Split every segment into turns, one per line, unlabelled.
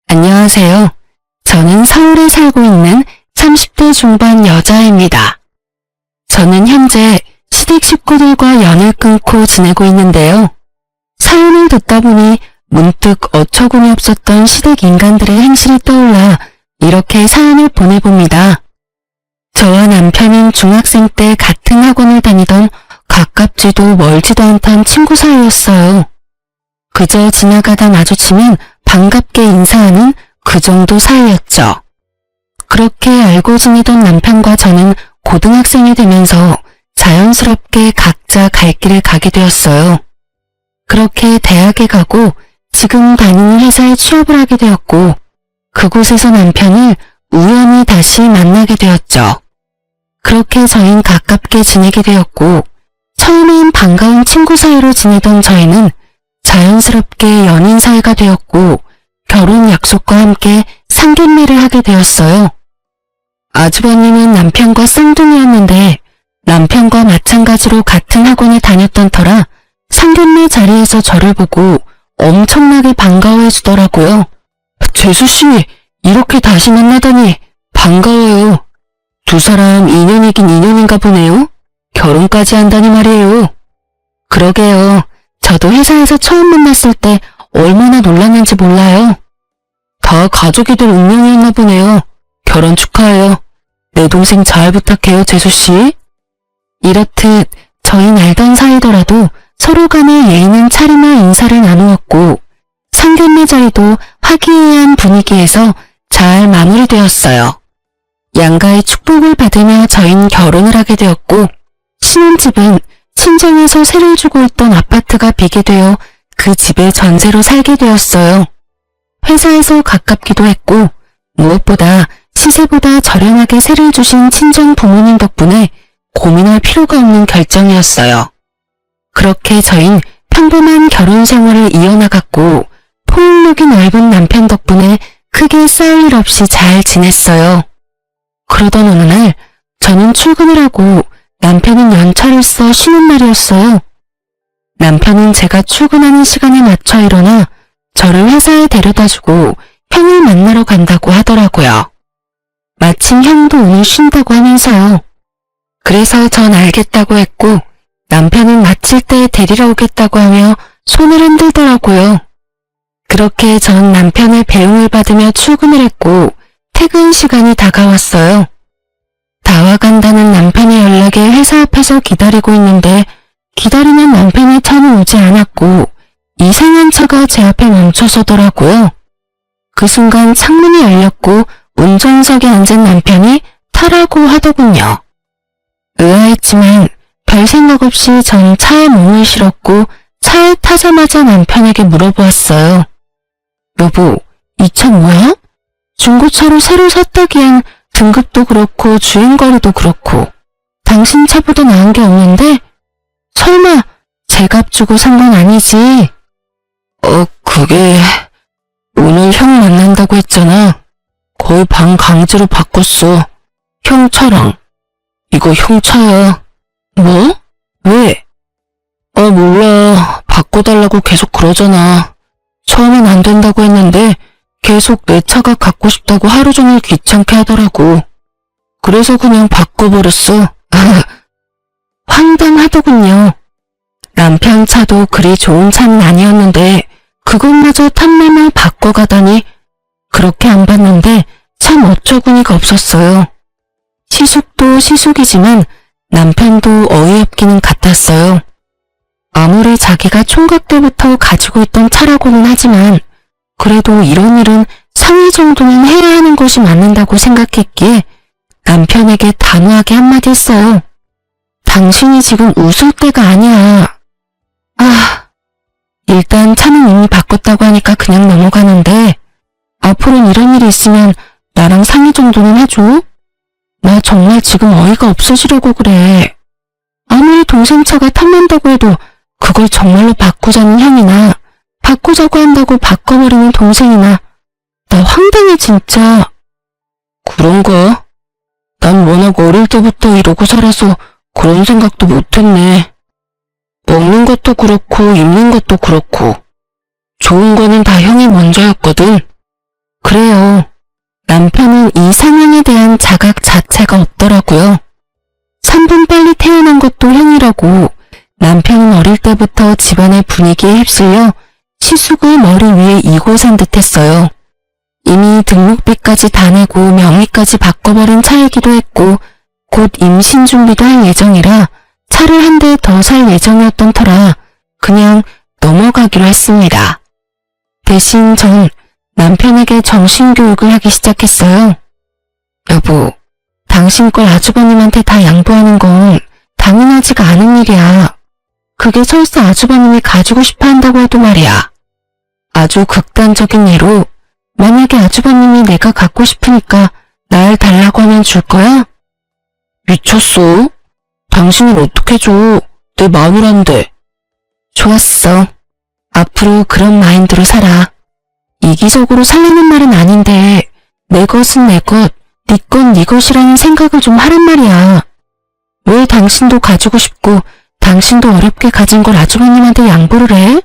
안녕하세요. 저는 서울에 살고 있는 30대 중반 여자입니다. 저는 현재 시댁 식구들과 연을 끊고 지내고 있는데요. 사연을 듣다 보니 문득 어처구니 없었던 시댁 인간들의 행실이 떠올라 이렇게 사연을 보내봅니다. 저와 남편은 중학생 때 같은 학원을 다니던 가깝지도 멀지도 않던 친구 사이였어요. 그저 지나가다 마주치면 반갑게 인사하는 그 정도 사이였죠. 그렇게 알고 지내던 남편과 저는 고등학생이 되면서 자연스럽게 각자 갈 길을 가게 되었어요. 그렇게 대학에 가고 지금 다니는 회사에 취업을 하게 되었고 그곳에서 남편을 우연히 다시 만나게 되었죠. 그렇게 저희는 가깝게 지내게 되었고 처음엔 반가운 친구 사이로 지내던 저희는 자연스럽게 연인 사이가 되었고 결혼 약속과 함께 상견례를 하게 되었어요. 아주버님은 남편과 쌍둥이였는데 남편과 마찬가지로 같은 학원에 다녔던 터라 상견례 자리에서 저를 보고 엄청나게 반가워해 주더라고요. 재수씨, 이렇게 다시 만나다니 반가워요. 두 사람 인연이긴 인연인가 보네요. 결혼까지 한다니 말이에요. 그러게요. 저도 회사에서 처음 만났을 때 얼마나 놀랐는지 몰라요. 다 가족이들 운명이었나 보네요. 결혼 축하해요. 내 동생 잘 부탁해요, 재수씨. 이렇듯 저희는 알던 사이더라도 서로 간에 예의는 차리며 인사를 나누었고 상견례 자리도 화기애애한 분위기에서 잘 마무리되었어요. 양가의 축복을 받으며 저희는 결혼을 하게 되었고 신혼집은 친정에서 세를 주고 있던 아파트가 비게 되어 그 집에 전세로 살게 되었어요. 회사에서 가깝기도 했고 무엇보다 시세보다 저렴하게 세를 주신 친정 부모님 덕분에 고민할 필요가 없는 결정이었어요. 그렇게 저희는 평범한 결혼 생활을 이어나갔고 포용력이 넓은 남편 덕분에 크게 싸울 일 없이 잘 지냈어요. 그러던 어느 날 저는 출근을 하고 남편은 연차를 써 쉬는 날이었어요. 남편은 제가 출근하는 시간에 맞춰 일어나 저를 회사에 데려다주고 형을 만나러 간다고 하더라고요. 마침 형도 오늘 쉰다고 하면서요. 그래서 전 알겠다고 했고 남편은 마칠 때 데리러 오겠다고 하며 손을 흔들더라고요. 그렇게 전 남편의 배웅을 받으며 출근을 했고 퇴근 시간이 다가왔어요. 다 와간다는 남편의 연락에 회사 앞에서 기다리고 있는데 기다리는 남편의 차는 오지 않았고 이상한 차가 제 앞에 멈춰서더라고요. 그 순간 창문이 열렸고 운전석에 앉은 남편이 타라고 하더군요. 의아했지만 별 생각 없이 전 차에 몸을 실었고 차에 타자마자 남편에게 물어보았어요. 여보, 이 차 뭐야? 중고차로 새로 샀다기엔 등급도 그렇고 주행거리도 그렇고 당신 차보다 나은 게 없는데? 설마 제 값 주고 산 건 아니지? 그게 오늘 형 만난다고 했잖아. 거의 반 강제로 바꿨어. 형 차랑. 이거 형 차야. 뭐? 왜? 몰라. 바꿔달라고 계속 그러잖아. 처음엔 안 된다고 했는데 계속 내 차가 갖고 싶다고 하루 종일 귀찮게 하더라고. 그래서 그냥 바꿔버렸어. 황당하더군요. 남편 차도 그리 좋은 차는 아니었는데 그것마저 탐내며 바꿔가다니 그렇게 안 봤는데 참 어처구니가 없었어요. 시숙도 시숙이지만 남편도 어이없기는 같았어요. 아무리 자기가 총각 때부터 가지고 있던 차라고는 하지만 그래도 이런 일은 상의 정도는 해야 하는 것이 맞는다고 생각했기에 남편에게 단호하게 한마디 했어요. 당신이 지금 웃을 때가 아니야. 일단 차는 이미 바꿨다고 하니까 그냥 넘어가는데 앞으로는 이런 일이 있으면 나랑 상의 정도는 해줘? 나 정말 지금 어이가 없어지려고 그래. 아무리 동생 차가 탐난다고 해도 그걸 정말로 바꾸자는 형이나 바꾸자고 한다고 바꿔버리는 동생이나 나 황당해 진짜. 그런가? 난 워낙 어릴 때부터 이러고 살아서 그런 생각도 못했네. 먹는 것도 그렇고 입는 것도 그렇고 좋은 거는 다 형이 먼저였거든. 시숙이라고. 남편은 어릴 때부터 집안의 분위기에 휩쓸려 시숙을 머리 위에 이고 산 듯했어요. 이미 등록비까지 다 내고 명의까지 바꿔버린 차이기도 했고 곧 임신 준비도 할 예정이라 차를 한 대 더 살 예정이었던 터라 그냥 넘어가기로 했습니다. 대신 전 남편에게 정신교육을 하기 시작했어요. 여보, 당신 걸 아주버님한테 다 양보하는 건 당연하지가 않은 일이야. 그게 설사 아주버님이 가지고 싶어 한다고 해도 말이야. 아주 극단적인 예로 만약에 아주버님이 내가 갖고 싶으니까 날 달라고 하면 줄 거야? 미쳤어? 당신을 어떻게 줘? 내 마누라인데. 좋았어. 앞으로 그런 마인드로 살아. 이기적으로 살라는 말은 아닌데 내 것은 내 것, 네 건 네 것이라는 생각을 좀 하란 말이야. 왜 당신도 가지고 싶고 당신도 어렵게 가진 걸 아주버님한테 양보를 해?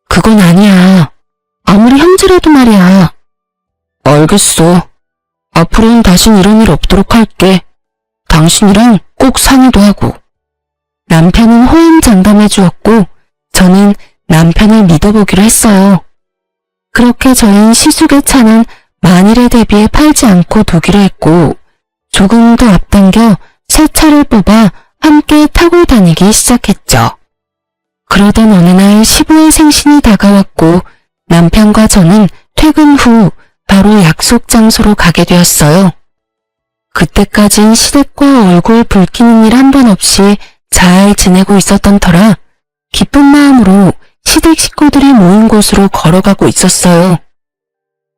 그건 아니야. 아무리 형제라도 말이야. 알겠어. 앞으로는 다신 이런 일 없도록 할게. 당신이랑 꼭 상의도 하고. 남편은 호언장담해 주었고 저는 남편을 믿어보기로 했어요. 그렇게 저희는 시숙의 차는 만일에 대비해 팔지 않고 두기로 했고 조금 더 앞당겨 새 차를 뽑아 함께 타고 다니기 시작했죠. 그러던 어느 날 시부의 생신이 다가왔고 남편과 저는 퇴근 후 바로 약속 장소로 가게 되었어요. 그때까진 시댁과 얼굴 붉히는 일 한 번 없이 잘 지내고 있었던 터라 기쁜 마음으로 시댁 식구들이 모인 곳으로 걸어가고 있었어요.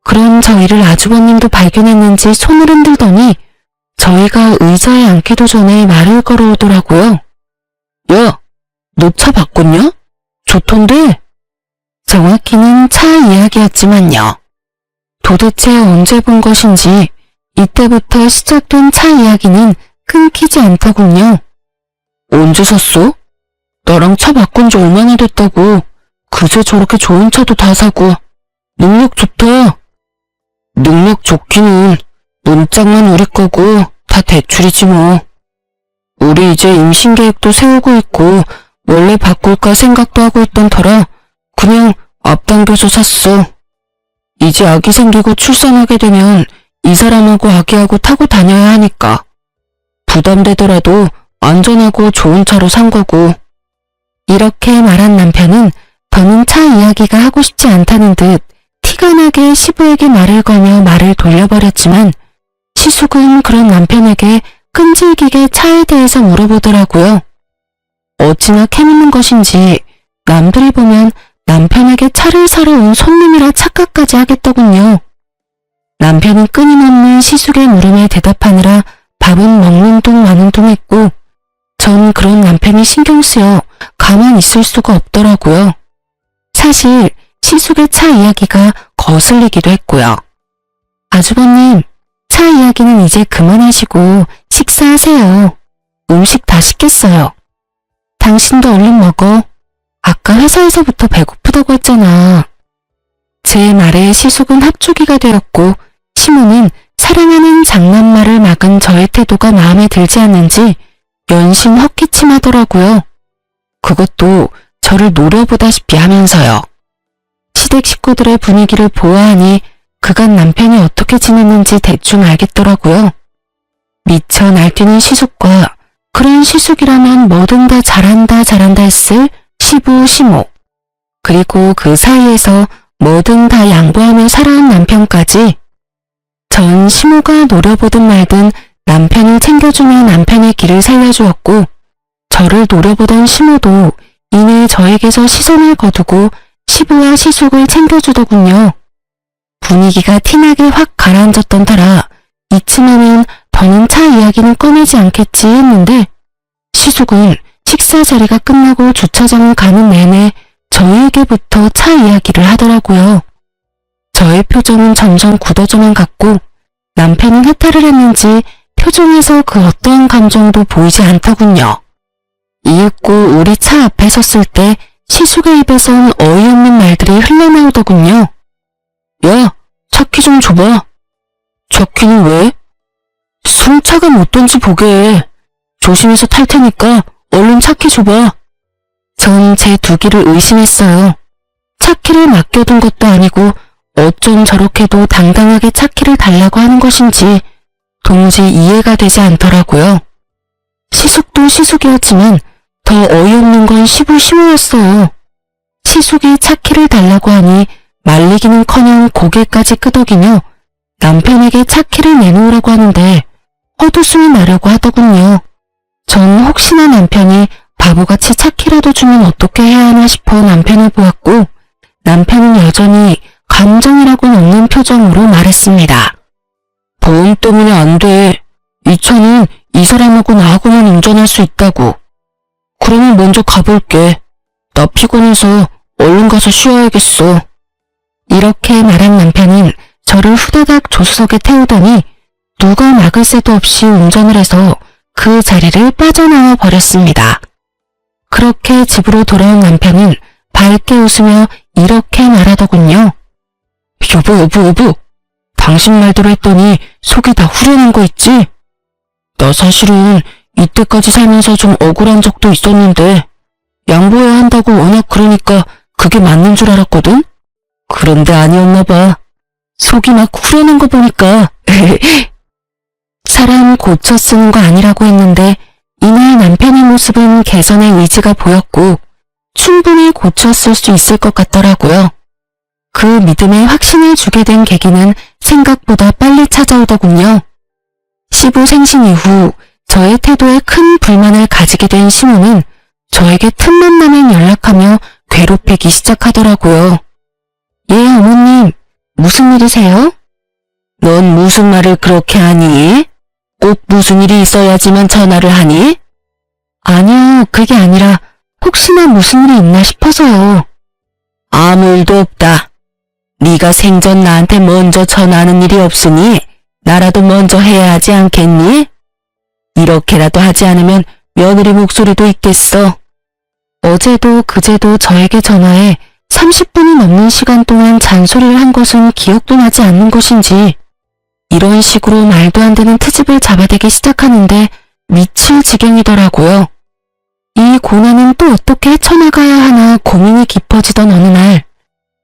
그런 저희를 아주버님도 발견했는지 손을 흔들더니 저희가 의자에 앉기도 전에 말을 걸어오더라고요. 야, 너 차 바꿨냐? 좋던데? 정확히는 차 이야기였지만요. 도대체 언제 본 것인지 이때부터 시작된 차 이야기는 끊기지 않더군요. 언제 샀어? 나랑 차 바꾼 지 얼마나 됐다고. 그새 저렇게 좋은 차도 다 사고. 능력 좋다. 능력 좋기는 문짝만 우리 거고 다 대출이지 뭐. 우리 이제 임신 계획도 세우고 있고 원래 바꿀까 생각도 하고 있던 터라 그냥 앞당겨서 샀어. 이제 아기 생기고 출산하게 되면 이 사람하고 아기하고 타고 다녀야 하니까. 부담되더라도 안전하고 좋은 차로 산 거고. 이렇게 말한 남편은 더는 차 이야기가 하고 싶지 않다는 듯 티가 나게 시부에게 말을 걸며 말을 돌려버렸지만 시숙은 그런 남편에게 끈질기게 차에 대해서 물어보더라고요. 어찌나 캐묻는 것인지 남들이 보면 남편에게 차를 사러 온 손님이라 착각까지 하겠더군요. 남편은 끊임없는 시숙의 물음에 대답하느라 밥은 먹는 둥 마는 둥 했고 전 그런 남편이 신경 쓰여 가만히 있을 수가 없더라고요. 사실 시숙의 차 이야기가 거슬리기도 했고요. 아주버님, 차 이야기는 이제 그만하시고 식사하세요. 음식 다 식겠어요. 당신도 얼른 먹어. 아까 회사에서부터 배고프다고 했잖아. 제 말에 시숙은 합주기가 되었고 시모는 사랑하는 장난말을 막은 저의 태도가 마음에 들지 않는지 연신 헛기침하더라고요. 그것도 저를 노려보다시피 하면서요. 시댁 식구들의 분위기를 보아하니 그간 남편이 어떻게 지냈는지 대충 알겠더라고요. 미쳐 날뛰는 시숙과 그런 시숙이라면 뭐든 다 잘한다 했을 시부 시모, 그리고 그 사이에서 뭐든 다 양보하며 살아온 남편까지. 전 시모가 노려보든 말든 남편을 챙겨주며 남편의 길을 살려주었고 저를 노려보던 시모도 이내 저에게서 시선을 거두고 시부와 시숙을 챙겨주더군요. 분위기가 티나게 확 가라앉았던 터라 이쯤에는 더는 차 이야기는 꺼내지 않겠지 했는데 시숙은 식사 자리가 끝나고 주차장을 가는 내내 저희에게부터 차 이야기를 하더라고요. 저의 표정은 점점 굳어져만 갔고 남편은 해탈을 했는지 표정에서 그 어떠한 감정도 보이지 않더군요. 이윽고 우리 차 앞에 섰을 때 시숙의 입에선 어이없는 말들이 흘러나오더군요. 야, 차 키 좀 줘봐. 차 키는 왜? 승차가 어떤지 보게. 조심해서 탈 테니까 얼른 차키 줘봐. 전 제 두기를 의심했어요. 차키를 맡겨둔 것도 아니고 어쩜 저렇게도 당당하게 차키를 달라고 하는 것인지 도무지 이해가 되지 않더라고요. 시숙도 시숙이었지만 더 어이없는 건 시부시모였어요. 시숙이 차키를 달라고 하니 말리기는커녕 고개까지 끄덕이며 남편에게 차키를 내놓으라고 하는데 헛웃음이 나려고 하더군요. 전 혹시나 남편이 바보같이 차키라도 주면 어떻게 해야 하나 싶어 남편을 보았고 남편은 여전히 감정이라고는 없는 표정으로 말했습니다. 보험 때문에 안 돼. 이 차는 이 사람하고 나하고만 운전할 수 있다고. 그러면 먼저 가볼게. 나 피곤해서 얼른 가서 쉬어야겠어. 이렇게 말한 남편은 저를 후다닥 조수석에 태우더니 누가 막을 새도 없이 운전을 해서 그 자리를 빠져나와 버렸습니다. 그렇게 집으로 돌아온 남편은 밝게 웃으며 이렇게 말하더군요. 여보. 당신 말대로 했더니 속이 다 후련한 거 있지? 나 사실은 이때까지 살면서 좀 억울한 적도 있었는데 양보해야 한다고 워낙 그러니까 그게 맞는 줄 알았거든? 그런데 아니었나 봐. 속이 막 후련한 거 보니까 사람 고쳐 쓰는 거 아니라고 했는데 이날 남편의 모습은 개선의 의지가 보였고 충분히 고쳤을 수 있을 것 같더라고요. 그 믿음에 확신을 주게 된 계기는 생각보다 빨리 찾아오더군요. 시부 생신 이후 저의 태도에 큰 불만을 가지게 된 시모는 저에게 틈만 나면 연락하며 괴롭히기 시작하더라고요. 예, 어머님, 무슨 일이세요? 넌 무슨 말을 그렇게 하니? 꼭 무슨 일이 있어야지만 전화를 하니? 아니요, 그게 아니라 혹시나 무슨 일이 있나 싶어서요. 아무 일도 없다. 네가 생전 나한테 먼저 전화하는 일이 없으니 나라도 먼저 해야 하지 않겠니? 이렇게라도 하지 않으면 며느리 목소리도 있겠어. 어제도 그제도 저에게 전화해 30분이 넘는 시간 동안 잔소리를 한 것은 기억도 나지 않는 것인지 이런 식으로 말도 안 되는 트집을 잡아대기 시작하는데 미칠 지경이더라고요. 이 고난은 또 어떻게 헤쳐나가야 하나 고민이 깊어지던 어느 날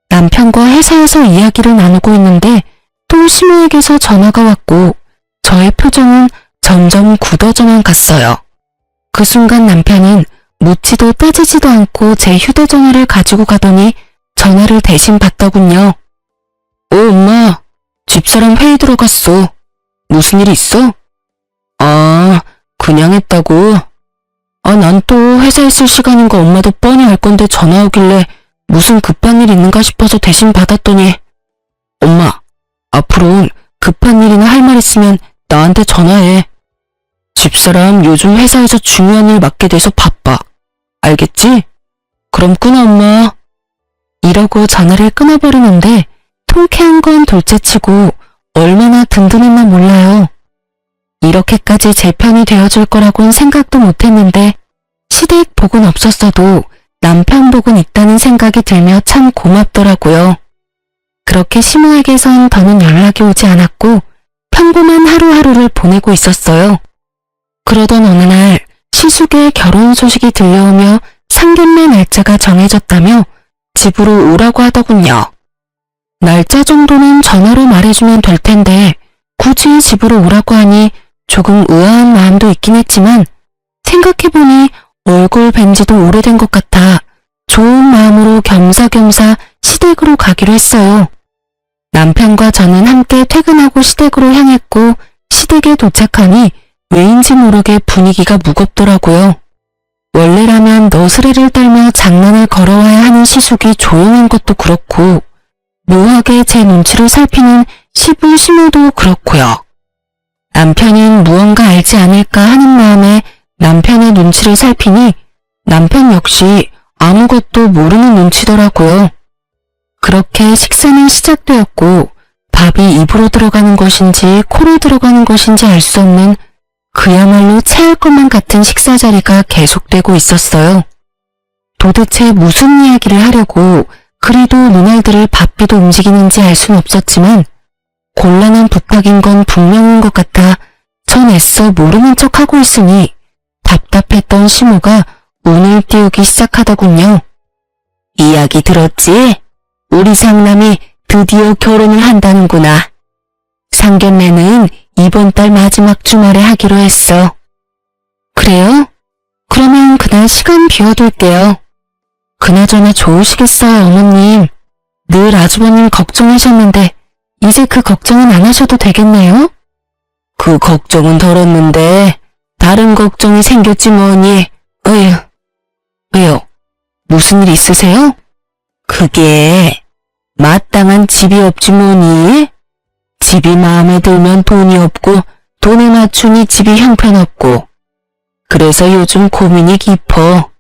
남편과 회사에서 이야기를 나누고 있는데 또 시모에게서 전화가 왔고 저의 표정은 점점 굳어져만 갔어요. 그 순간 남편은 묻지도 따지지도 않고 제 휴대전화를 가지고 가더니 전화를 대신 받더군요. 엄마, 집사람 회의 들어갔어. 무슨 일 있어? 아, 그냥 했다고? 난 또 회사 있을 시간인 거 엄마도 뻔히 알 건데 전화 오길래 무슨 급한 일 있는가 싶어서 대신 받았더니 엄마, 앞으로는 급한 일이나 할 말 있으면 나한테 전화해. 집사람 요즘 회사에서 중요한 일 맡게 돼서 바빠. 알겠지? 그럼 끊어 엄마. 이러고 전화를 끊어버리는데 통쾌한 건 둘째치고 얼마나 든든했나 몰라요. 이렇게까지 제 편이 되어줄 거라고는 생각도 못했는데 시댁 복은 없었어도 남편 복은 있다는 생각이 들며 참 고맙더라고요. 그렇게 시모에게선 더는 연락이 오지 않았고 평범한 하루하루를 보내고 있었어요. 그러던 어느 날 시숙의 결혼 소식이 들려오며 상견례 날짜가 정해졌다며 집으로 오라고 하더군요. 날짜 정도는 전화로 말해주면 될 텐데 굳이 집으로 오라고 하니 조금 의아한 마음도 있긴 했지만 생각해보니 얼굴 뵌 지도 오래된 것 같아 좋은 마음으로 겸사겸사 시댁으로 가기로 했어요. 남편과 저는 함께 퇴근하고 시댁으로 향했고 시댁에 도착하니 왜인지 모르게 분위기가 무겁더라고요. 원래라면 너스레를 떨며 장난을 걸어와야 하는 시숙이 조용한 것도 그렇고 묘하게 제 눈치를 살피는 시부 시모도 그렇고요. 남편은 무언가 알지 않을까 하는 마음에 남편의 눈치를 살피니 남편 역시 아무것도 모르는 눈치더라고요. 그렇게 식사는 시작되었고 밥이 입으로 들어가는 것인지 코로 들어가는 것인지 알 수 없는 그야말로 체할 것만 같은 식사 자리가 계속되고 있었어요. 도대체 무슨 이야기를 하려고 그리도 눈알들을 바삐도 움직이는지 알 순 없었지만 곤란한 부탁인 건 분명한 것 같아 전 애써 모르는 척하고 있으니 답답했던 시모가 운을 띄우기 시작하더군요. 이야기 들었지? 우리 장남이 드디어 결혼을 한다는구나. 상견례는 이번 달 마지막 주말에 하기로 했어. 그래요? 그러면 그날 시간 비워둘게요. 그나저나 좋으시겠어요, 어머님. 늘 아주버님 걱정하셨는데 이제 그 걱정은 안 하셔도 되겠네요? 그 걱정은 덜었는데 다른 걱정이 생겼지 뭐니. 어휴. 왜요? 무슨 일 있으세요? 그게 마땅한 집이 없지 뭐니? 집이 마음에 들면 돈이 없고 돈에 맞추니 집이 형편없고 그래서 요즘 고민이 깊어.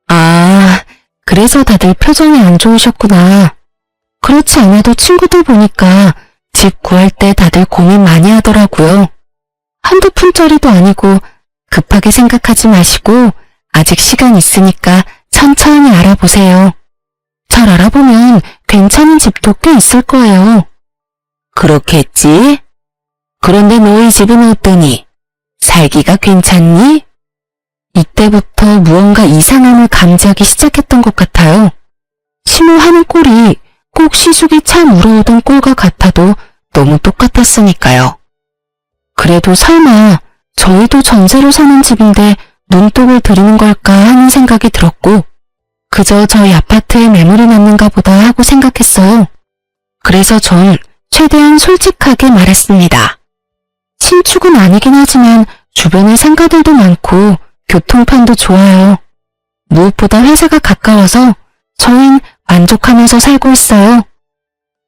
아, 그래서 다들 표정이 안 좋으셨구나. 그렇지 않아도 친구들 보니까 집 구할 때 다들 고민 많이 하더라고요. 한두 푼짜리도 아니고 급하게 생각하지 마시고 아직 시간 있으니까 천천히 알아보세요. 잘 알아보면 괜찮은 집도 꽤 있을 거예요. 그렇겠지? 그런데 너희 집은 어떠니? 살기가 괜찮니? 이때부터 무언가 이상함을 감지하기 시작했던 것 같아요. 심호하는 꼴이 꼭 시숙이 참 울어오던 꼴과 같아도 너무 똑같았으니까요. 그래도 설마 저희도 전세로 사는 집인데 눈독을 들이는 걸까 하는 생각이 들었고 그저 저희 아파트에 매물이 났는가 보다 하고 생각했어요. 그래서 전 최대한 솔직하게 말했습니다. 신축은 아니긴 하지만 주변에 상가들도 많고 교통편도 좋아요. 무엇보다 회사가 가까워서 저흰 만족하면서 살고 있어요.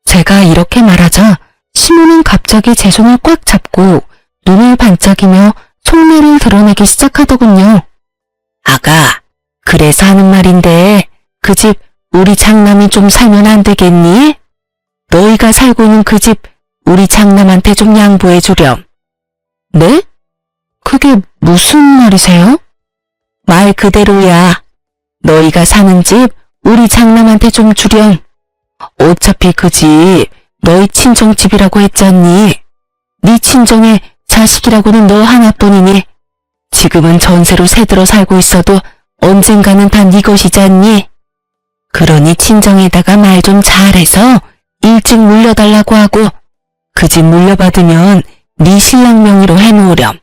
제가 이렇게 말하자 시모는 갑자기 제 손을 꽉 잡고 눈을 반짝이며 속내를 드러내기 시작하더군요. 아가, 그래서 하는 말인데 그 집 우리 장남이 좀 살면 안 되겠니? 너희가 살고 있는 그 집 우리 장남한테 좀 양보해 주렴. 네? 그게 무슨 말이세요? 말 그대로야. 너희가 사는 집 우리 장남한테 좀 주렴. 어차피 그 집 너희 친정집이라고 했잖니. 네 친정의 자식이라고는 너 하나뿐이니 지금은 전세로 새들어 살고 있어도 언젠가는 다 네 것이잖니. 그러니 친정에다가 말 좀 잘해서 일찍 물려달라고 하고 그 집 물려받으면 네 신랑 명의로 해놓으렴.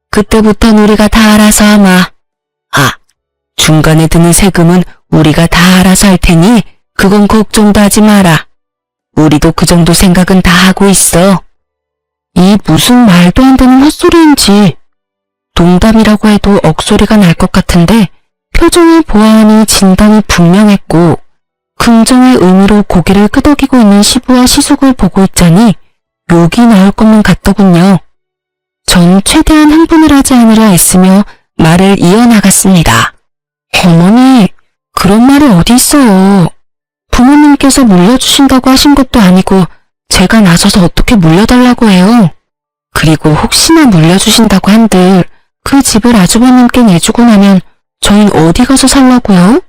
그때부턴 우리가 다 알아서 하마. 아, 중간에 드는 세금은 우리가 다 알아서 할 테니 그건 걱정도 하지 마라. 우리도 그 정도 생각은 다 하고 있어. 이 무슨 말도 안 되는 헛소리인지. 농담이라고 해도 억소리가 날 것 같은데 표정을 보아하니 진단이 분명했고 긍정의 의미로 고개를 끄덕이고 있는 시부와 시숙을 보고 있자니 욕이 나올 것만 같더군요. 전 최대한 흥분을 하지 않으려 애쓰며 말을 이어나갔습니다. 어머니, 그런 말이 어디 있어요. 부모님께서 물려주신다고 하신 것도 아니고 제가 나서서 어떻게 물려달라고 해요. 그리고 혹시나 물려주신다고 한들 그 집을 아주버님께 내주고 나면 저흰 어디 가서 살라고요?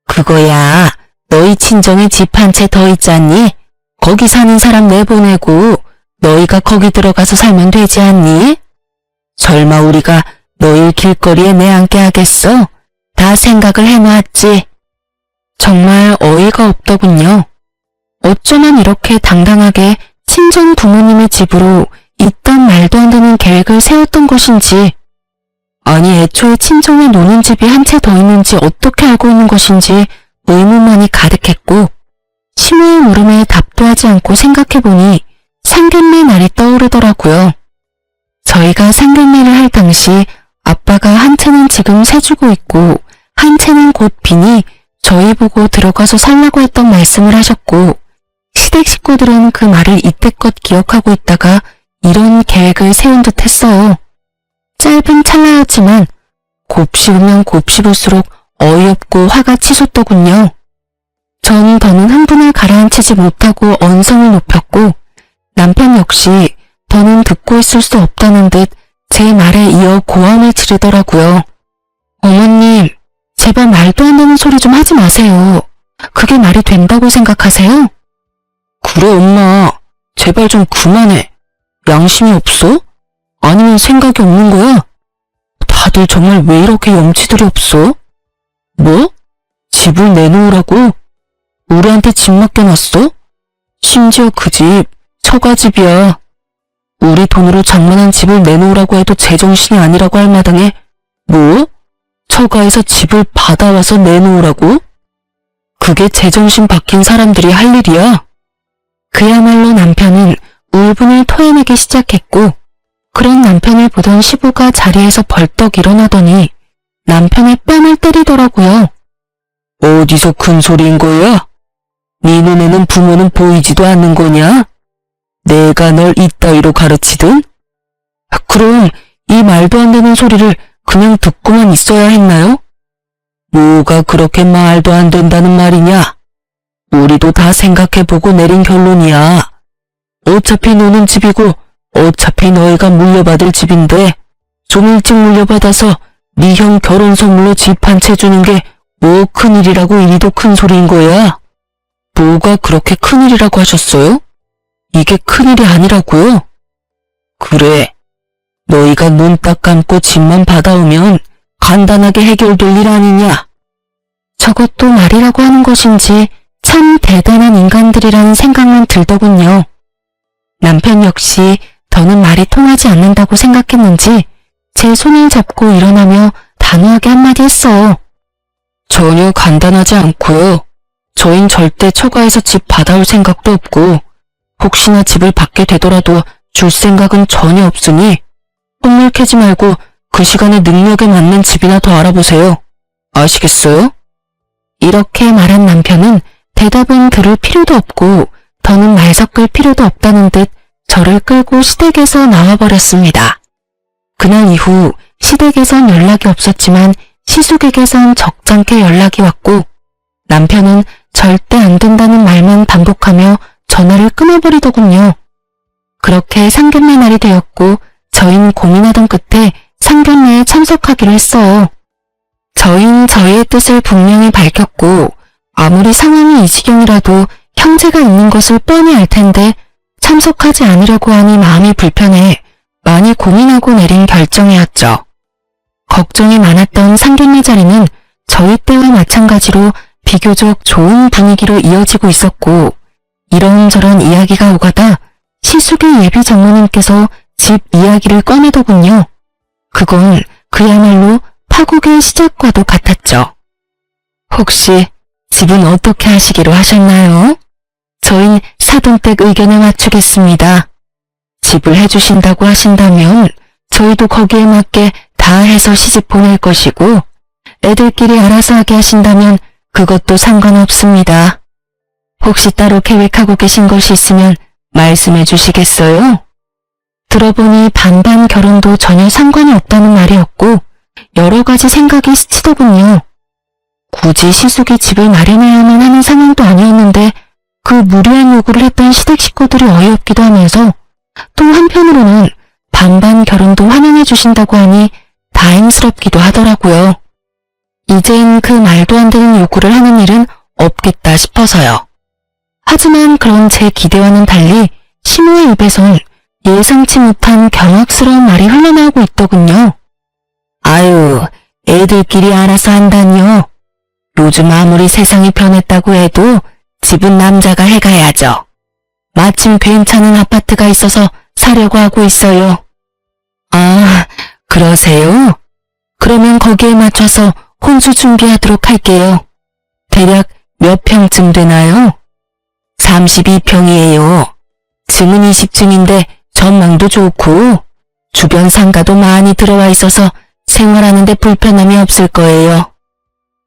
그거야 너희 친정에 집 한 채 더 있잖니? 거기 사는 사람 내보내고 너희가 거기 들어가서 살면 되지 않니? 설마 우리가 너희 길거리에 내앉게 하겠어? 다 생각을 해놨지. 정말 어이가 없더군요. 어쩌면 이렇게 당당하게 친정 부모님의 집으로 이딴 말도 안 되는 계획을 세웠던 것인지 아니 애초에 친정에 노는 집이 한 채 더 있는지 어떻게 알고 있는 것인지 의문만이 가득했고 시모의 물음에 답도 하지 않고 생각해보니 상견례 날이 떠오르더라고요. 저희가 상견례를 할 당시 아빠가 한 채는 지금 세주고 있고 한 채는 곧 비니 저희 보고 들어가서 살라고 했던 말씀을 하셨고 시댁 식구들은 그 말을 이때껏 기억하고 있다가 이런 계획을 세운 듯 했어요. 짧은 찰나였지만 곱씹으면 곱씹을수록 어이없고 화가 치솟더군요. 전 더는 흥분을 가라앉히지 못하고 언성을 높였고 남편 역시 더는 듣고 있을 수 없다는 듯 제 말에 이어 고함을 지르더라고요. 어머님, 제발 말도 안 되는 소리 좀 하지 마세요. 그게 말이 된다고 생각하세요? 그래 엄마, 제발 좀 그만해. 양심이 없어? 아니면 생각이 없는 거야? 다 다들 정말 왜 이렇게 염치들이 없어? 뭐? 집을 내놓으라고? 우리한테 집 맡겨놨어? 심지어 그 집, 처가집이야. 우리 돈으로 장만한 집을 내놓으라고 해도 제정신이 아니라고 할 마당에 뭐? 처가에서 집을 받아와서 내놓으라고? 그게 제정신 박힌 사람들이 할 일이야. 그야말로 남편은 울분을 토해내기 시작했고 그런 남편을 보던 시부가 자리에서 벌떡 일어나더니 남편의 뺨을 때리더라고요. 어디서 큰 소리인 거야? 네 눈에는 부모는 보이지도 않는 거냐? 내가 널 이따위로 가르치든? 그럼 이 말도 안 되는 소리를 그냥 듣고만 있어야 했나요? 뭐가 그렇게 말도 안 된다는 말이냐? 우리도 다 생각해보고 내린 결론이야. 어차피 노는 집이고 어차피 너희가 물려받을 집인데 좀 일찍 물려받아서 네 형 결혼 선물로 집 한 채 주는 게 뭐 큰일이라고 이리도 큰 소리인 거야? 뭐가 그렇게 큰일이라고 하셨어요? 이게 큰일이 아니라고요? 그래. 너희가 눈 딱 감고 집만 받아오면 간단하게 해결될 일 아니냐? 저것도 말이라고 하는 것인지 참 대단한 인간들이라는 생각만 들더군요. 남편 역시 더는 말이 통하지 않는다고 생각했는지 제 손을 잡고 일어나며 단호하게 한마디 했어. 전혀 간단하지 않고요. 저흰 절대 처가에서 집 받아올 생각도 없고 혹시나 집을 받게 되더라도 줄 생각은 전혀 없으니 헛물 캐지 말고 그 시간에 능력에 맞는 집이나 더 알아보세요. 아시겠어요? 이렇게 말한 남편은 대답은 들을 필요도 없고 더는 말 섞을 필요도 없다는 듯 저를 끌고 시댁에서 나와버렸습니다. 그날 이후 시댁에선 연락이 없었지만 시숙에게선 적잖게 연락이 왔고 남편은 절대 안 된다는 말만 반복하며 전화를 끊어버리더군요. 그렇게 상견례 날이 되었고 저희는 고민하던 끝에 상견례에 참석하기로 했어요. 저희는 저희의 뜻을 분명히 밝혔고 아무리 상황이 이 지경이라도 형제가 있는 것을 뻔히 알 텐데 참석하지 않으려고 하니 마음이 불편해 많이 고민하고 내린 결정이었죠. 걱정이 많았던 상견례 자리는 저희 때와 마찬가지로 비교적 좋은 분위기로 이어지고 있었고 이런저런 이야기가 오가다 시숙의 예비 장모님께서 집 이야기를 꺼내더군요. 그건 그야말로 파국의 시작과도 같았죠. 혹시 집은 어떻게 하시기로 하셨나요? 저희 사돈댁 의견에 맞추겠습니다. 집을 해주신다고 하신다면 저희도 거기에 맞게 다 해서 시집 보낼 것이고 애들끼리 알아서 하게 하신다면 그것도 상관없습니다. 혹시 따로 계획하고 계신 것이 있으면 말씀해 주시겠어요? 들어보니 반반 결혼도 전혀 상관이 없다는 말이었고 여러 가지 생각이 스치더군요. 굳이 시숙이 집을 마련해야만 하는 상황도 아니었는데 그 무리한 요구를 했던 시댁 식구들이 어이없기도 하면서 또 한편으로는 반반 결혼도 환영해 주신다고 하니 다행스럽기도 하더라고요. 이젠 그 말도 안 되는 요구를 하는 일은 없겠다 싶어서요. 하지만 그런 제 기대와는 달리 시모의 입에선 예상치 못한 경악스러운 말이 흘러나오고 있더군요. 아유, 애들끼리 알아서 한다뇨. 요즘 아무리 세상이 변했다고 해도 집은 남자가 해가야죠. 마침 괜찮은 아파트가 있어서 사려고 하고 있어요. 아, 그러세요? 그러면 거기에 맞춰서 혼수 준비하도록 할게요. 대략 몇 평쯤 되나요? 32평이에요. 층은 20층인데 전망도 좋고 주변 상가도 많이 들어와 있어서 생활하는데 불편함이 없을 거예요.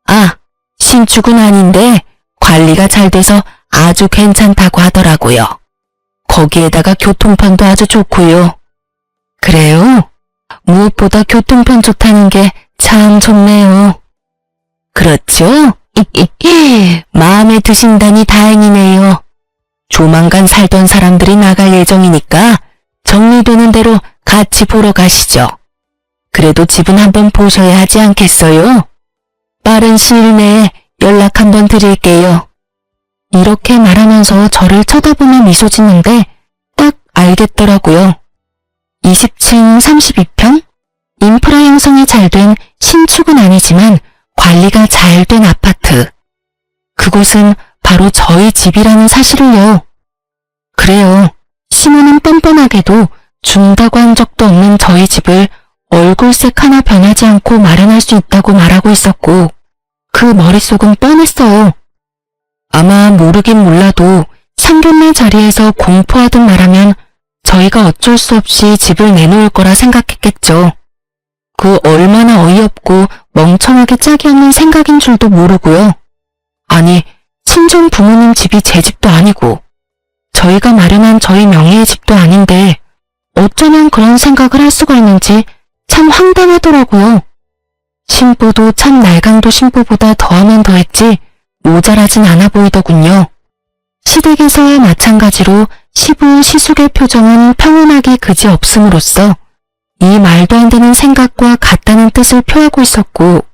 아, 신축은 아닌데 관리가 잘 돼서 아주 괜찮다고 하더라고요. 거기에다가 교통편도 아주 좋고요. 그래요? 무엇보다 교통편 좋다는 게 참 좋네요. 그렇죠? 마음에 드신다니 다행이네요. 조만간 살던 사람들이 나갈 예정이니까 정리되는 대로 같이 보러 가시죠. 그래도 집은 한번 보셔야 하지 않겠어요? 빠른 시일 내에 연락 한번 드릴게요. 이렇게 말하면서 저를 쳐다보며 미소 짓는데 딱 알겠더라고요. 20층 32평? 인프라 형성이 잘 된 신축은 아니지만 관리가 잘 된 아파트. 그곳은 바로 저희 집이라는 사실을요. 그래요. 시모는 뻔뻔하게도 준다고 한 적도 없는 저희 집을 얼굴색 하나 변하지 않고 마련할 수 있다고 말하고 있었고 그 머릿속은 뻔했어요. 아마 모르긴 몰라도 상견례 자리에서 공포하듯 말하면 저희가 어쩔 수 없이 집을 내놓을 거라 생각했겠죠. 그 얼마나 어이없고 멍청하게 짝이 없는 생각인 줄도 모르고요. 아니, 친정 부모님 집이 제 집도 아니고 저희가 마련한 저희 명의의 집도 아닌데 어쩌면 그런 생각을 할 수가 있는지 참 황당하더라고요. 신부도 참 날강도 신부보다 더하면 더했지 모자라진 않아 보이더군요. 시댁에서와 마찬가지로 시부 시숙의 표정은 평온하기 그지없음으로써 이 말도 안 되는 생각과 같다는 뜻을 표하고 있었고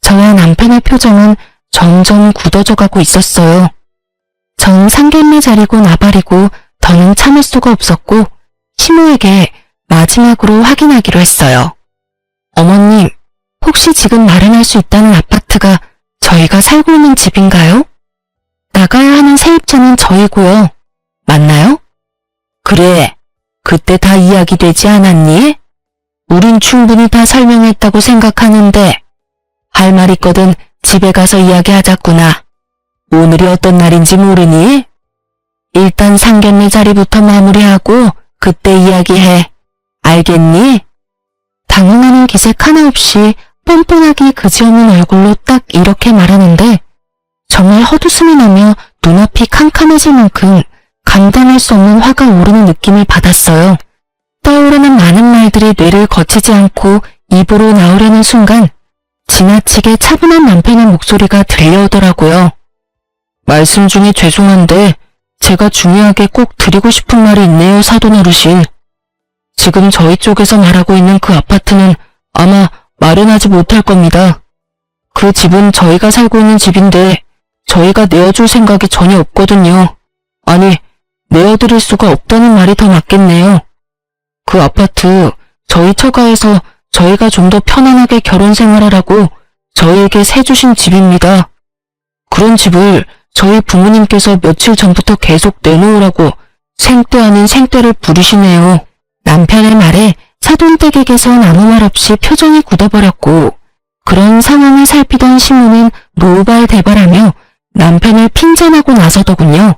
저와 남편의 표정은 점점 굳어져 가고 있었어요. 전 상견례 자리고 나발이고 더는 참을 수가 없었고 시모에게 마지막으로 확인하기로 했어요. 어머님, 혹시 지금 마련할 수 있다는 아파트가 저희가 살고 있는 집인가요? 나가야 하는 세입자는 저희고요. 맞나요? 그래, 그때 다 이야기되지 않았니? 우린 충분히 다 설명했다고 생각하는데 할 말 있거든 집에 가서 이야기하자꾸나. 오늘이 어떤 날인지 모르니? 일단 상견례 자리부터 마무리하고 그때 이야기해. 알겠니? 당황하는 기색 하나 없이 뻔뻔하기 그지없는 얼굴로 딱 이렇게 말하는데 정말 헛웃음이 나며 눈앞이 캄캄해질 만큼 감당할 수 없는 화가 오르는 느낌을 받았어요. 떠오르는 많은 말들이 뇌를 거치지 않고 입으로 나오려는 순간 지나치게 차분한 남편의 목소리가 들려오더라고요. 말씀 중에 죄송한데 제가 중요하게 꼭 드리고 싶은 말이 있네요, 사돈 어르신. 지금 저희 쪽에서 말하고 있는 그 아파트는 아마 마련하지 못할 겁니다. 그 집은 저희가 살고 있는 집인데 저희가 내어줄 생각이 전혀 없거든요. 아니, 내어드릴 수가 없다는 말이 더 맞겠네요. 그 아파트 저희 처가에서 저희가 좀 더 편안하게 결혼 생활하라고 저희에게 세주신 집입니다. 그런 집을 저희 부모님께서 며칠 전부터 계속 내놓으라고 생떼 아닌 생떼를 부리시네요. 남편의 말에 사돈댁에게선 아무 말 없이 표정이 굳어버렸고 그런 상황을 살피던 시모는 노발대발하며 남편을 핀잔하고 나서더군요.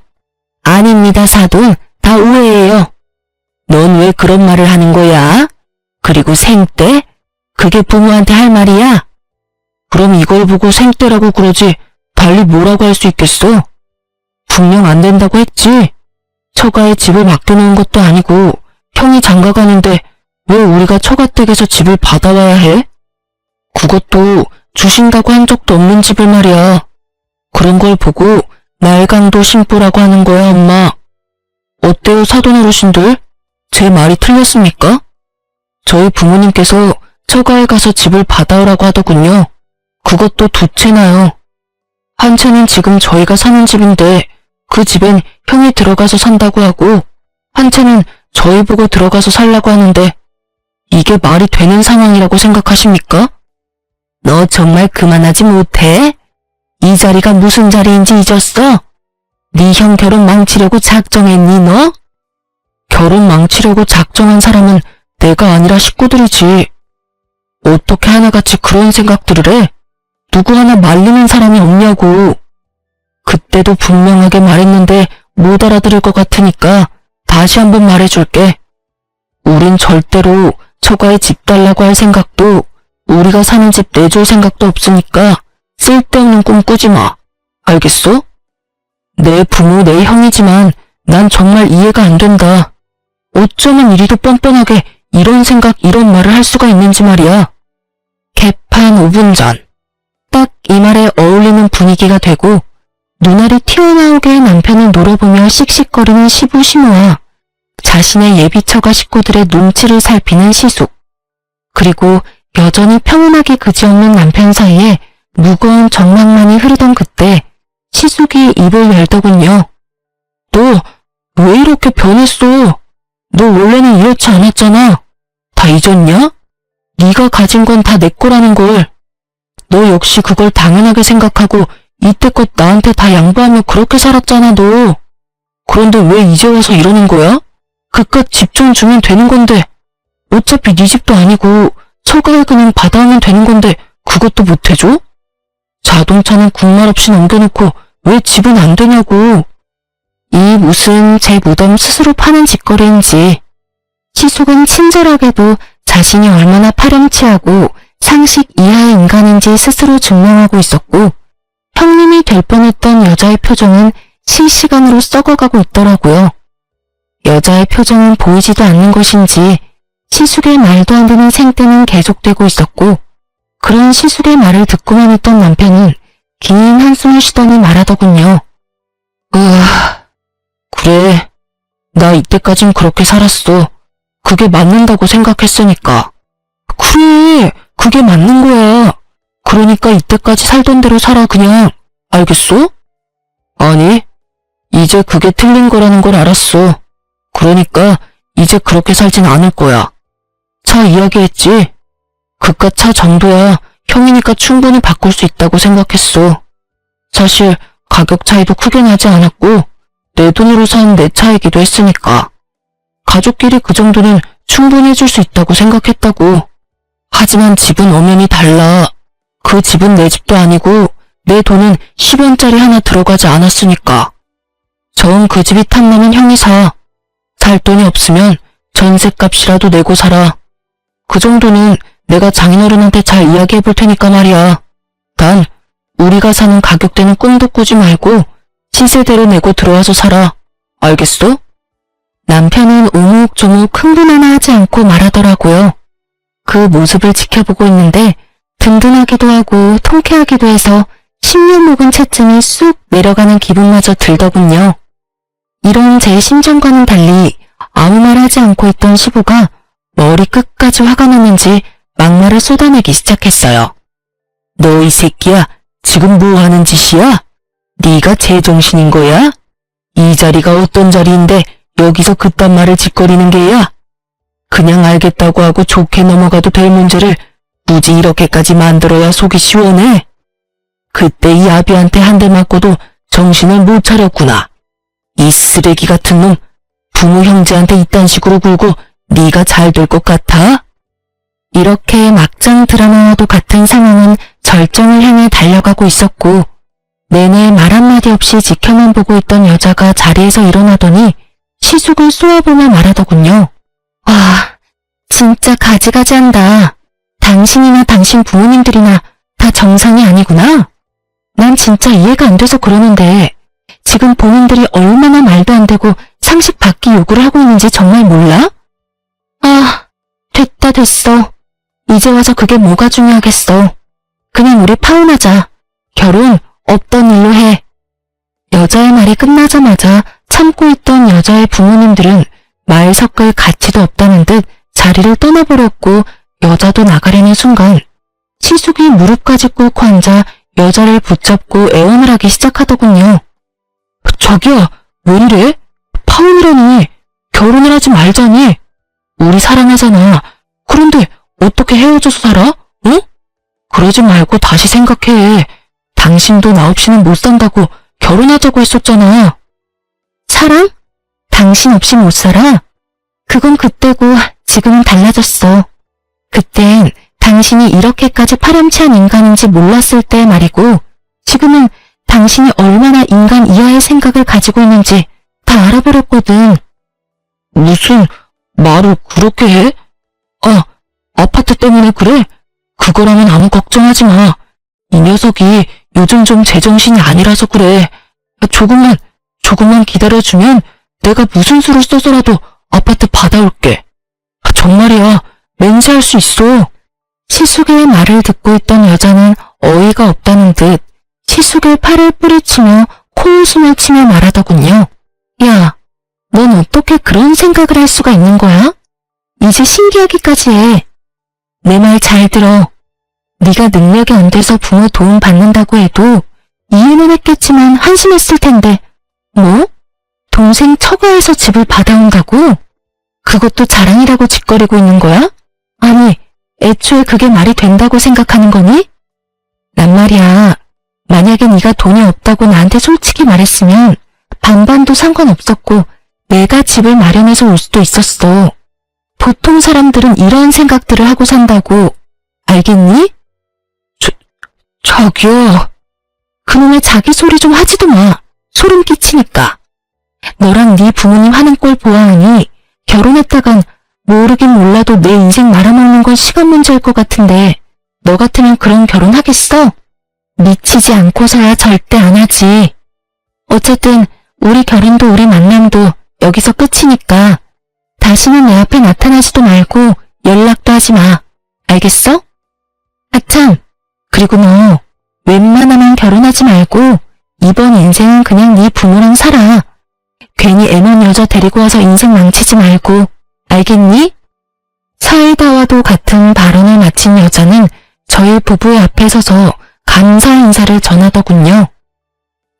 아닙니다, 사돈. 다 오해예요. 넌 왜 그런 말을 하는 거야? 그리고 생떼? 그게 부모한테 할 말이야? 그럼 이걸 보고 생떼라고 그러지 달리 뭐라고 할 수 있겠어? 분명 안 된다고 했지. 처가에 집을 맡겨놓은 것도 아니고 형이 장가가는데 왜 우리가 처가댁에서 집을 받아와야 해? 그것도 주신다고 한 적도 없는 집을 말이야. 그런 걸 보고 날강도 신부라고 하는 거야, 엄마. 어때요, 사돈 어르신들? 제 말이 틀렸습니까? 저희 부모님께서 처가에 가서 집을 받아오라고 하더군요. 그것도 두 채나요. 한 채는 지금 저희가 사는 집인데 그 집엔 형이 들어가서 산다고 하고 한 채는 저희 보고 들어가서 살라고 하는데 이게 말이 되는 상황이라고 생각하십니까? 너 정말 그만하지 못해? 이 자리가 무슨 자리인지 잊었어? 네 형 결혼 망치려고 작정했니 너? 결혼 망치려고 작정한 사람은 내가 아니라 식구들이지. 어떻게 하나같이 그런 생각들을 해? 누구 하나 말리는 사람이 없냐고. 그때도 분명하게 말했는데 못 알아들을 것 같으니까 다시 한번 말해줄게. 우린 절대로 처가에 집 달라고 할 생각도 우리가 사는 집 내줄 생각도 없으니까 쓸데없는 꿈 꾸지 마. 알겠어? 내 부모, 내 형이지만 난 정말 이해가 안 된다. 어쩌면 이리도 뻔뻔하게 이런 생각, 이런 말을 할 수가 있는지 말이야. 개판 5분 전. 딱 이 말에 어울리는 분위기가 되고 눈알이 튀어나오게 남편을 노려보며 씩씩거리는 시부 시모와 자신의 예비 처가 식구들의 눈치를 살피는 시숙. 그리고 여전히 평온하게 그지없는 남편 사이에 무거운 정막만이 흐르던 그때 시숙이 입을 열더군요. 너 왜 이렇게 변했어? 너 원래는 이렇지 않았잖아. 다 잊었냐? 네가 가진 건 다 내 거라는 걸. 너 역시 그걸 당연하게 생각하고 이때껏 나한테 다 양보하며 그렇게 살았잖아, 너. 그런데 왜 이제 와서 이러는 거야? 그깟 집 좀 주면 되는 건데. 어차피 네 집도 아니고 서가에 그냥 받아오면 되는 건데 그것도 못 해줘? 자동차는 국말 없이 넘겨놓고 왜 집은 안 되냐고. 이 무슨 제 무덤 스스로 파는 짓거리인지. 시숙은 친절하게도 자신이 얼마나 파렴치하고 상식 이하의 인간인지 스스로 증명하고 있었고, 형님이 될 뻔했던 여자의 표정은 실시간으로 썩어가고 있더라고요. 여자의 표정은 보이지도 않는 것인지 시숙의 말도 안 되는 생떼는 계속되고 있었고, 그런 시숙의 말을 듣고만 있던 남편은 긴 한숨을 쉬더니 말하더군요. 그래. 나 이때까진 그렇게 살았어. 그게 맞는다고 생각했으니까. 그래, 그게 맞는 거야. 그러니까 이때까지 살던 대로 살아, 그냥. 알겠어? 아니, 이제 그게 틀린 거라는 걸 알았어. 그러니까 이제 그렇게 살진 않을 거야. 차 이야기했지? 그깟 차 정도야 형이니까 충분히 바꿀 수 있다고 생각했어. 사실 가격 차이도 크게 나지 않았고 내 돈으로 산 내 차이기도 했으니까. 가족끼리 그 정도는 충분히 해줄 수 있다고 생각했다고. 하지만 집은 엄연히 달라. 그 집은 내 집도 아니고 내 돈은 10원짜리 하나 들어가지 않았으니까. 정 그 집이 탐나면 형이 사. 살 돈이 없으면 전셋값이라도 내고 살아. 그 정도는 내가 장인어른한테 잘 이야기해 볼 테니까 말이야. 단 우리가 사는 가격대는 꿈도 꾸지 말고 시세대로 내고 들어와서 살아. 알겠어? 남편은 오목조목 흥분 하나 하지 않고 말하더라고요. 그 모습을 지켜보고 있는데 든든하기도 하고 통쾌하기도 해서 10년 묵은 채증이 쑥 내려가는 기분마저 들더군요. 이런 제 심정과는 달리 아무 말 하지 않고 있던 시부가 머리 끝까지 화가 났는지 막말을 쏟아내기 시작했어요. 너 이 새끼야, 지금 뭐 하는 짓이야? 네가 제정신인 거야? 이 자리가 어떤 자리인데 여기서 그딴 말을 짓거리는 게야? 그냥 알겠다고 하고 좋게 넘어가도 될 문제를 굳이 이렇게까지 만들어야 속이 시원해? 그때 이 아비한테 한 대 맞고도 정신을 못 차렸구나. 이 쓰레기 같은 놈, 부모 형제한테 이딴 식으로 굴고 네가 잘 될 것 같아? 이렇게 막장 드라마와도 같은 상황은 절정을 향해 달려가고 있었고, 내내 말 한마디 없이 지켜만 보고 있던 여자가 자리에서 일어나더니 시숙을 쏘아보며 말하더군요. 와, 진짜 가지가지한다. 당신이나 당신 부모님들이나 다 정상이 아니구나. 난 진짜 이해가 안 돼서 그러는데 지금 본인들이 얼마나 말도 안 되고 상식 밖의 요구를 하고 있는지 정말 몰라? 아, 됐어. 이제 와서 그게 뭐가 중요하겠어. 그냥 우리 파혼하자. 결혼 없던 일로 해. 여자의 말이 끝나자마자 참고 있던 여자의 부모님들은 말 섞을 가치도 없다는 듯 자리를 떠나버렸고 여자도 나가려는 순간 시숙이 무릎까지 꿇고 앉아 여자를 붙잡고 애원을 하기 시작하더군요. 자기야, 왜 이래? 파혼이라니. 결혼을 하지 말자니. 우리 사랑하잖아. 그런데 어떻게 헤어져서 살아? 응? 그러지 말고 다시 생각해. 당신도 나 없이는 못 산다고 결혼하자고 했었잖아. 사랑? 당신 없이 못 살아? 그건 그때고 지금은 달라졌어. 그땐 당신이 이렇게까지 파렴치한 인간인지 몰랐을 때 말이고, 지금은 당신이 얼마나 인간 이하의 생각을 가지고 있는지 다 알아버렸거든. 무슨 말을 그렇게 해? 아파트 때문에 그래? 그거라면 아무 걱정하지 마. 이 녀석이 요즘 좀 제정신이 아니라서 그래. 조금만 기다려주면 내가 무슨 수를 써서라도 아파트 받아올게. 정말이야, 맹세할 수 있어. 시숙의 말을 듣고 있던 여자는 어이가 없다는 듯 시숙의 팔을 뿌리치며 코웃음을 치며 말하더군요. 야, 넌 어떻게 그런 생각을 할 수가 있는 거야? 이제 신기하기까지 해. 내 말 잘 들어. 네가 능력이 안 돼서 부모 도움 받는다고 해도 이해는 했겠지만 한심했을 텐데. 뭐? 동생 처가에서 집을 받아온다고? 그것도 자랑이라고 짓거리고 있는 거야? 아니, 애초에 그게 말이 된다고 생각하는 거니? 난 말이야, 만약에 네가 돈이 없다고 나한테 솔직히 말했으면 반반도 상관없었고 내가 집을 마련해서 올 수도 있었어. 보통 사람들은 이런 생각들을 하고 산다고. 알겠니? 저기요. 그놈의 자기 소리 좀 하지도 마. 소름 끼치니까. 너랑 네 부모님 하는 꼴 보아하니 결혼했다간 모르긴 몰라도 내 인생 말아먹는 건 시간 문제일 것 같은데 너 같으면 그런 결혼 하겠어? 미치지 않고서야 절대 안 하지. 어쨌든 우리 결혼도 우리 만남도 여기서 끝이니까 다시는 내 앞에 나타나지도 말고 연락도 하지 마. 알겠어? 아참, 그리고 너 웬만하면 결혼하지 말고 이번 인생은 그냥 네 부모랑 살아. 괜히 애먼 여자 데리고 와서 인생 망치지 말고. 알겠니? 사이다와도 같은 발언을 마친 여자는 저희 부부의 앞에 서서 감사 인사를 전하더군요.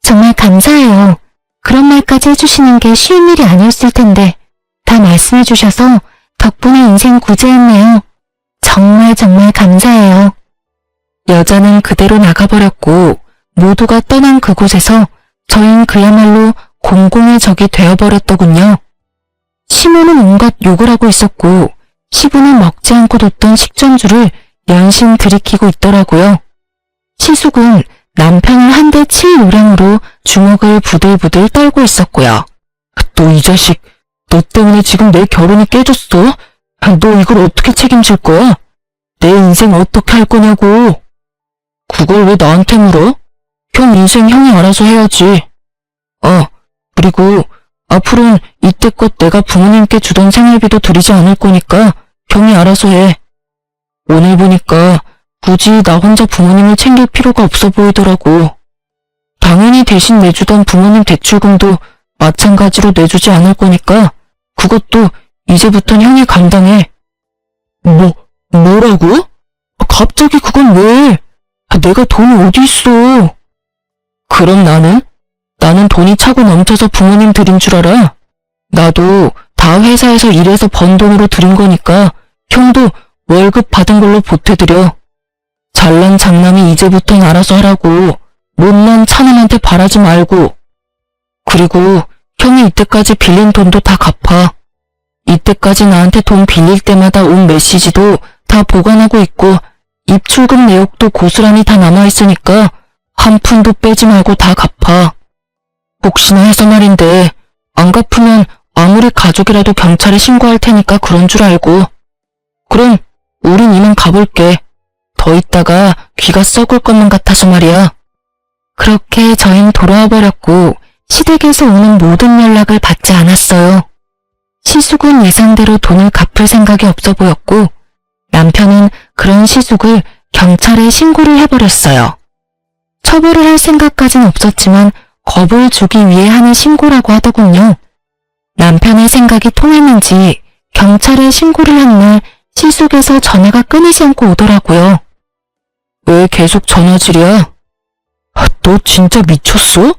정말 감사해요. 그런 말까지 해주시는 게 쉬운 일이 아니었을 텐데 다 말씀해 주셔서 덕분에 인생 구제했네요. 정말 감사해요. 여자는 그대로 나가버렸고 모두가 떠난 그곳에서 저흰 그야말로 공공의 적이 되어버렸더군요. 시모는 온갖 욕을 하고 있었고 시부는 먹지 않고 뒀던 식전주를 연신 들이키고 있더라고요. 시숙은 남편을 한 대 칠 요량으로 주먹을 부들부들 떨고 있었고요. 너 이 자식, 너 때문에 지금 내 결혼이 깨졌어? 너 이걸 어떻게 책임질 거야? 내 인생 어떻게 할 거냐고. 그걸 왜 나한테 물어? 형 인생 형이 알아서 해야지. 그리고 앞으로는 이때껏 내가 부모님께 주던 생활비도 드리지 않을 거니까 형이 알아서 해. 오늘 보니까 굳이 나 혼자 부모님을 챙길 필요가 없어 보이더라고. 당연히 대신 내주던 부모님 대출금도 마찬가지로 내주지 않을 거니까 그것도 이제부턴 형이 감당해. 뭐라고? 갑자기 그건 왜? 내가 돈이 어디 있어? 그럼 나는 돈이 차고 넘쳐서 부모님 드린 줄 알아? 나도 다 회사에서 일해서 번 돈으로 드린 거니까 형도 월급 받은 걸로 보태드려. 잘난 장남이 이제부턴 알아서 하라고. 못난 차남한테 바라지 말고. 그리고 형이 이때까지 빌린 돈도 다 갚아. 이때까지 나한테 돈 빌릴 때마다 온 메시지도 다 보관하고 있고 입출금 내역도 고스란히 다 남아있으니까 한 푼도 빼지 말고 다 갚아. 혹시나 해서 말인데 안 갚으면 아무리 가족이라도 경찰에 신고할 테니까 그런 줄 알고. 그럼 우린 이만 가볼게. 더 있다가 귀가 썩을 것만 같아서 말이야. 그렇게 저흰 돌아와 버렸고 시댁에서 오는 모든 연락을 받지 않았어요. 시숙은 예상대로 돈을 갚을 생각이 없어 보였고 남편은 그런 시숙을 경찰에 신고를 해버렸어요. 처벌을 할 생각까진 없었지만 겁을 주기 위해 하는 신고라고 하더군요. 남편의 생각이 통했는지 경찰에 신고를 한 날 시숙에서 전화가 끊이지 않고 오더라고요. 왜 계속 전화질이야? 너 진짜 미쳤어?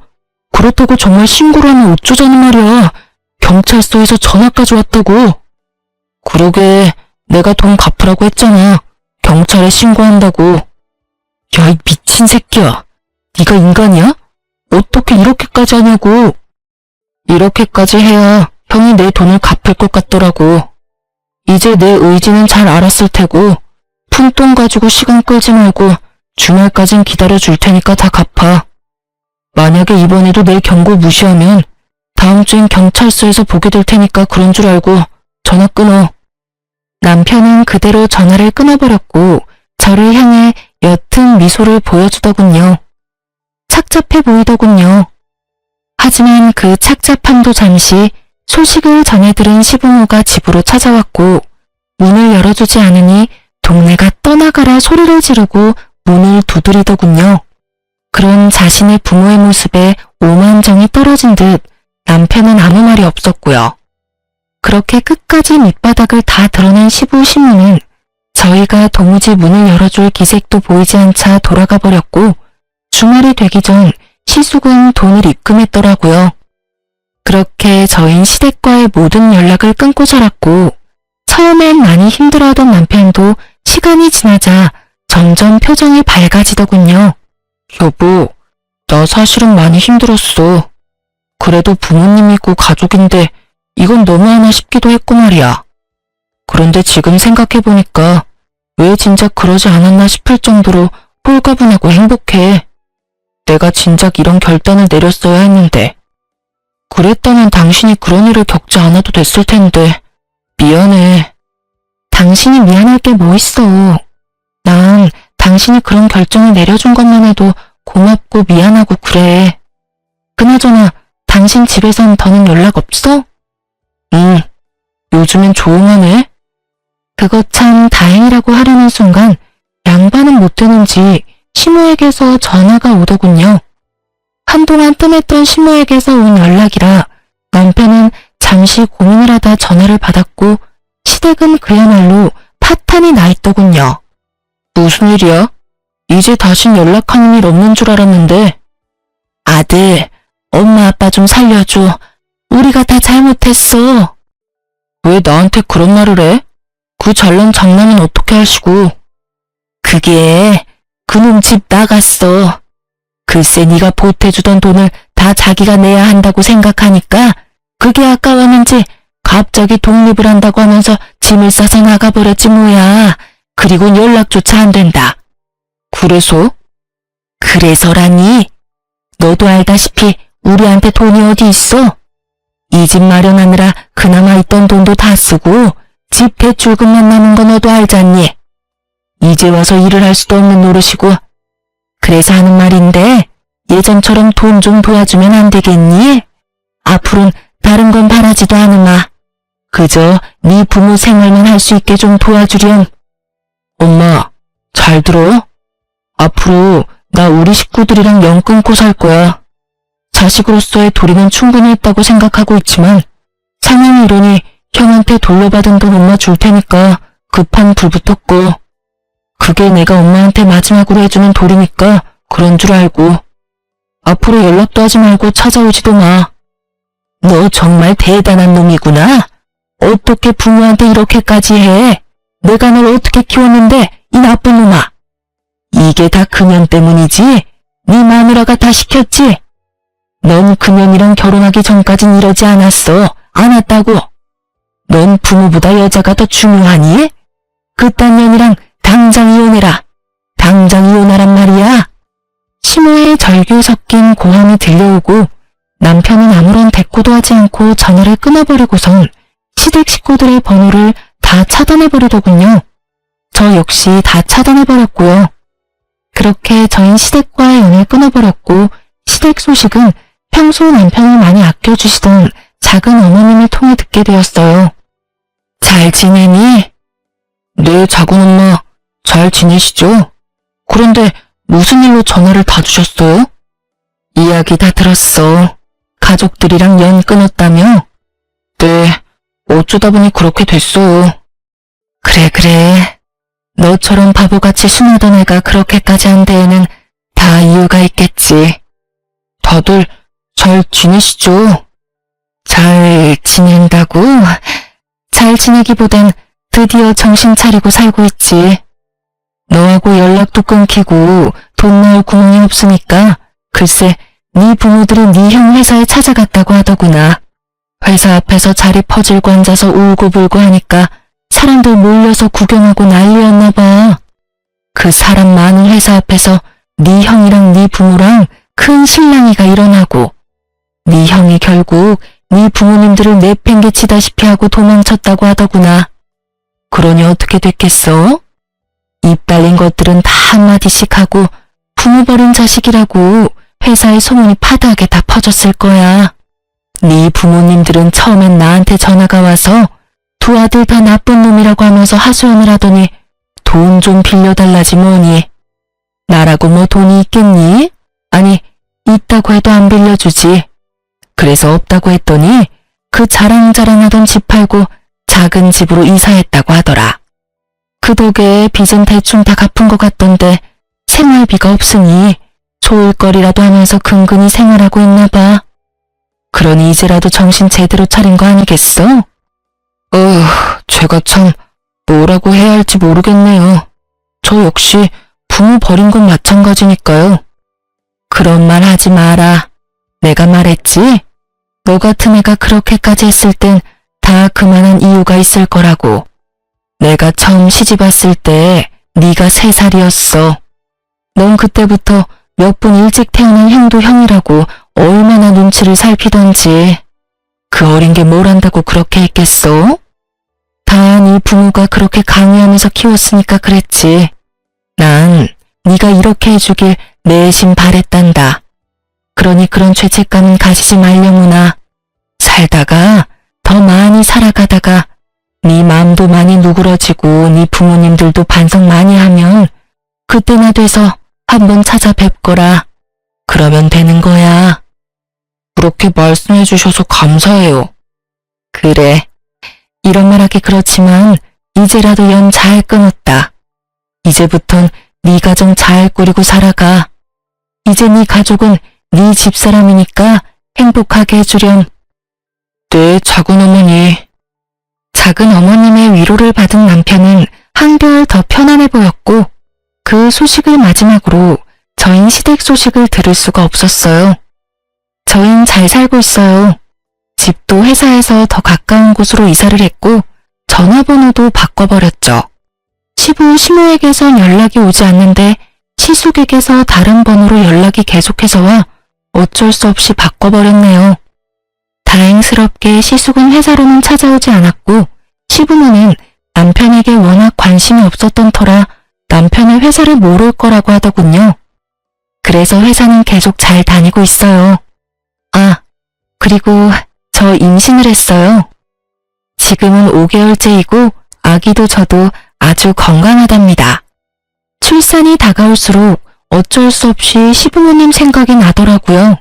그렇다고 정말 신고를 하면 어쩌자는 말이야. 경찰서에서 전화까지 왔다고. 그러게 내가 돈 갚으라고 했잖아. 경찰에 신고한다고. 야, 이 미친 새끼야. 네가 인간이야? 어떻게 이렇게까지 하냐고. 이렇게까지 해야 형이 내 돈을 갚을 것 같더라고. 이제 내 의지는 잘 알았을 테고 푼돈 가지고 시간 끌지 말고 주말까진 기다려줄 테니까 다 갚아. 만약에 이번에도 내 경고 무시하면 다음 주엔 경찰서에서 보게 될 테니까 그런 줄 알고 전화 끊어. 남편은 그대로 전화를 끊어버렸고 저를 향해 옅은 미소를 보여주더군요. 착잡해 보이더군요. 하지만 그 착잡함도 잠시 소식을 전해 들은 시부모가 집으로 찾아왔고 문을 열어주지 않으니 동네가 떠나가라 소리를 지르고 문을 두드리더군요. 그런 자신의 부모의 모습에 오만정이 떨어진 듯 남편은 아무 말이 없었고요. 그렇게 끝까지 밑바닥을 다 드러낸 시부 시모는 저희가 도무지 문을 열어줄 기색도 보이지 않자 돌아가 버렸고 주말이 되기 전 시숙은 돈을 입금했더라고요. 그렇게 저흰 시댁과의 모든 연락을 끊고 살았고 처음엔 많이 힘들어하던 남편도 시간이 지나자 점점 표정이 밝아지더군요. 여보, 나 사실은 많이 힘들었어. 그래도 부모님 있고 가족인데 이건 너무하나 싶기도 했고 말이야. 그런데 지금 생각해보니까 왜 진작 그러지 않았나 싶을 정도로 홀가분하고 행복해. 내가 진작 이런 결단을 내렸어야 했는데. 그랬다면 당신이 그런 일을 겪지 않아도 됐을 텐데. 미안해. 당신이 미안할 게 뭐 있어. 난 당신이 그런 결정을 내려준 것만 해도 고맙고 미안하고 그래. 그나저나 당신 집에선 더는 연락 없어? 응, 요즘엔 조용하네. 그거 참 다행이라고 하려는 순간 양반은 못 되는지 시모에게서 전화가 오더군요. 한동안 뜸했던 시모에게서 온 연락이라 남편은 잠시 고민을 하다 전화를 받았고 시댁은 그야말로 파탄이 나 있더군요. 무슨 일이야? 이제 다신 연락하는 일 없는 줄 알았는데. 아들, 엄마 아빠 좀 살려줘. 우리가 다 잘못했어. 왜 나한테 그런 말을 해? 그 잘난 장남은 어떻게 하시고. 그게 그놈 집 나갔어. 글쎄 네가 보태주던 돈을 다 자기가 내야 한다고 생각하니까 그게 아까웠는지 갑자기 독립을 한다고 하면서 짐을 싸서 나가버렸지 뭐야. 그리곤 연락조차 안 된다. 그래서? 그래서라니? 너도 알다시피 우리한테 돈이 어디 있어? 이 집 마련하느라 그나마 있던 돈도 다 쓰고 집 대출금만 남은 거 너도 알잖니? 이제 와서 일을 할 수도 없는 노릇이고. 그래서 하는 말인데 예전처럼 돈 좀 도와주면 안 되겠니? 앞으로는 다른 건 바라지도 않으마. 그저 네 부모 생활만 할 수 있게 좀 도와주렴. 엄마, 잘 들어? 앞으로 나 우리 식구들이랑 연 끊고 살 거야. 자식으로서의 도리는 충분히 했다고 생각하고 있지만 상황이 이러니 형한테 돌려받은 돈 엄마 줄 테니까 급한 불 붙었고. 그게 내가 엄마한테 마지막으로 해주는 도리니까 그런 줄 알고. 앞으로 연락도 하지 말고 찾아오지도 마. 너 정말 대단한 놈이구나. 어떻게 부모한테 이렇게까지 해? 내가 널 어떻게 키웠는데 이 나쁜 놈아. 이게 다 그년 때문이지? 네 마누라가 다 시켰지? 넌 그년이랑 결혼하기 전까진 이러지 않았어. 않았다고. 넌 부모보다 여자가 더 중요하니? 그딴 년이랑 당장 이혼해라. 당장 이혼하란 말이야. 시모의 절규 섞인 고함이 들려오고 남편은 아무런 대꾸도 하지 않고 전화를 끊어버리고선 시댁 식구들의 번호를 다 차단해버리더군요. 저 역시 다 차단해버렸고요. 그렇게 저희 시댁과의 연을 끊어버렸고 시댁 소식은 평소 남편을 많이 아껴주시던 작은 어머님을 통해 듣게 되었어요. 잘 지내니? 네, 작은 엄마. 잘 지내시죠? 그런데 무슨 일로 전화를 다 주셨어요? 이야기 다 들었어. 가족들이랑 연 끊었다며? 네, 어쩌다 보니 그렇게 됐어요. 그래. 너처럼 바보같이 순하던 애가 그렇게까지 한 데에는 다 이유가 있겠지. 다들 잘 지내시죠? 잘 지낸다고? 잘 지내기보단 드디어 정신 차리고 살고 있지. 너하고 연락도 끊기고 돈 넣을 구멍이 없으니까 글쎄 네 부모들이 네 형 회사에 찾아갔다고 하더구나. 회사 앞에서 자리 퍼질고 앉아서 울고불고 하니까 사람들 몰려서 구경하고 난리였나 봐. 그 사람 많은 회사 앞에서 네 형이랑 네 부모랑 큰 실랑이가 일어나고 네 형이 결국 네 부모님들을 내팽개치다시피 하고 도망쳤다고 하더구나. 그러니 어떻게 됐겠어? 입 달린 것들은 다 한마디씩 하고 부모 버린 자식이라고 회사에 소문이 파다하게 다 퍼졌을 거야. 네 부모님들은 처음엔 나한테 전화가 와서 두 아들 다 나쁜 놈이라고 하면서 하소연을 하더니 돈 좀 빌려달라지 뭐니. 나라고 뭐 돈이 있겠니? 아니, 있다고 해도 안 빌려주지. 그래서 없다고 했더니 그 자랑자랑하던 집 팔고 작은 집으로 이사했다고 하더라. 그 덕에 빚은 대충 다 갚은 것 같던데 생활비가 없으니 소일거리라도 하면서 근근히 생활하고 있나 봐. 그러니 이제라도 정신 제대로 차린 거 아니겠어? 제가 참 뭐라고 해야 할지 모르겠네요. 저 역시 부모 버린 건 마찬가지니까요. 그런 말 하지 마라. 내가 말했지? 너 같은 애가 그렇게까지 했을 땐 다 그만한 이유가 있을 거라고. 내가 처음 시집 왔을 때 네가 3살이었어. 넌 그때부터 몇 분 일찍 태어난 형도 형이라고 얼마나 눈치를 살피던지. 그 어린 게 뭘 안다고 그렇게 했겠어? 다 네 부모가 그렇게 강요하면서 키웠으니까 그랬지. 난 네가 이렇게 해주길 내심 바랬단다. 그러니 그런 죄책감은 가지지 말려무나. 살다가 더 많이 살아가다가 네 마음도 많이 누그러지고 네 부모님들도 반성 많이 하면 그때나 돼서 한번 찾아뵙거라. 그러면 되는 거야. 그렇게 말씀해 주셔서 감사해요. 그래. 이런 말하기 그렇지만 이제라도 연 잘 끊었다. 이제부턴 네 가정 잘 꾸리고 살아가. 이제 네 가족은 네 집사람이니까 행복하게 해주렴. 네, 작은 어머니. 작은 어머님의 위로를 받은 남편은 한결 더 편안해 보였고 그 소식을 마지막으로 저흰 시댁 소식을 들을 수가 없었어요. 저흰 잘 살고 있어요. 집도 회사에서 더 가까운 곳으로 이사를 했고 전화번호도 바꿔버렸죠. 시부 시모에게선 연락이 오지 않는데 시숙에게서 다른 번호로 연락이 계속해서 와 어쩔 수 없이 바꿔버렸네요. 다행스럽게 시숙은 회사로는 찾아오지 않았고 시부모는 남편에게 워낙 관심이 없었던 터라 남편의 회사를 모를 거라고 하더군요. 그래서 회사는 계속 잘 다니고 있어요. 아, 그리고 저 임신을 했어요. 지금은 5개월째이고 아기도 저도 아주 건강하답니다. 출산이 다가올수록 어쩔 수 없이 시부모님 생각이 나더라고요.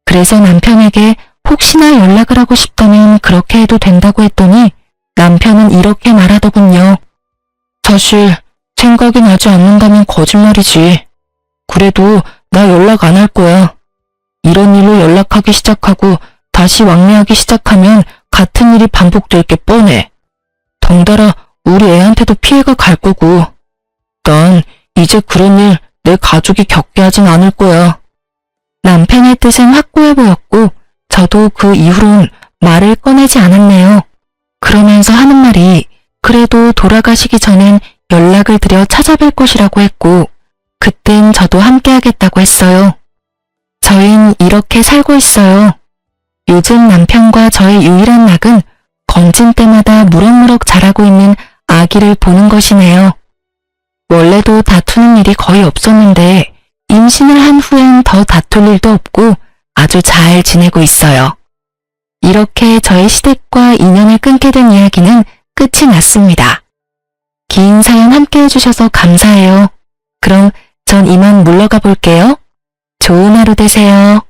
그래서 남편에게 혹시나 연락을 하고 싶다면 그렇게 해도 된다고 했더니 남편은 이렇게 말하더군요. 사실 생각이 나지 않는다면 거짓말이지. 그래도 나 연락 안 할 거야. 이런 일로 연락하기 시작하고 다시 왕래하기 시작하면 같은 일이 반복될 게 뻔해. 덩달아 우리 애한테도 피해가 갈 거고. 난 이제 그런 일 내 가족이 겪게 하진 않을 거야. 남편의 뜻은 확고해 보였고 저도 그 이후론 말을 꺼내지 않았네요. 그러면서 하는 말이 그래도 돌아가시기 전엔 연락을 드려 찾아뵐 것이라고 했고 그땐 저도 함께하겠다고 했어요. 저흰 이렇게 살고 있어요. 요즘 남편과 저의 유일한 낙은 건진 때마다 무럭무럭 자라고 있는 아기를 보는 것이네요. 원래도 다투는 일이 거의 없었는데 임신을 한 후엔 더 다툴 일도 없고 아주 잘 지내고 있어요. 이렇게 저의 시댁과 인연을 끊게 된 이야기는 끝이 났습니다. 긴 사연 함께 해주셔서 감사해요. 그럼 전 이만 물러가 볼게요. 좋은 하루 되세요.